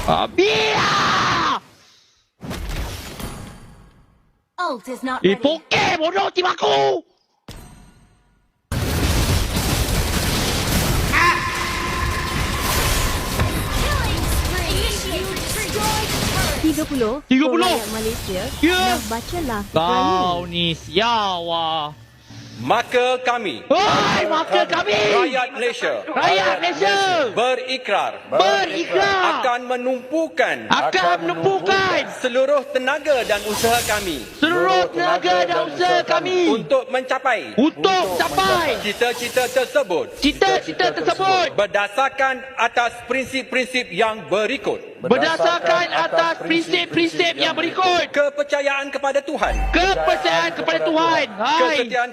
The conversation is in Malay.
Biar! Ult is not ready. Poke bodoh tim aku! Killing spree. You destroyed turret. 30. 30. Rakyat Malaysia. Ya. Dah bacalah Kau ni siawa. Maka kami, Hai, maka kami! rakyat Malaysia, Rakyat Malaysia! berikrar Berikrar! akan menumpukan seluruh tenaga dan usaha kami untuk mencapai cita-cita tersebut berdasarkan atas prinsip-prinsip yang berikut. Kepercayaan kepada Tuhan, kepercayaan kepada Tuhan. Hai. kesetiaan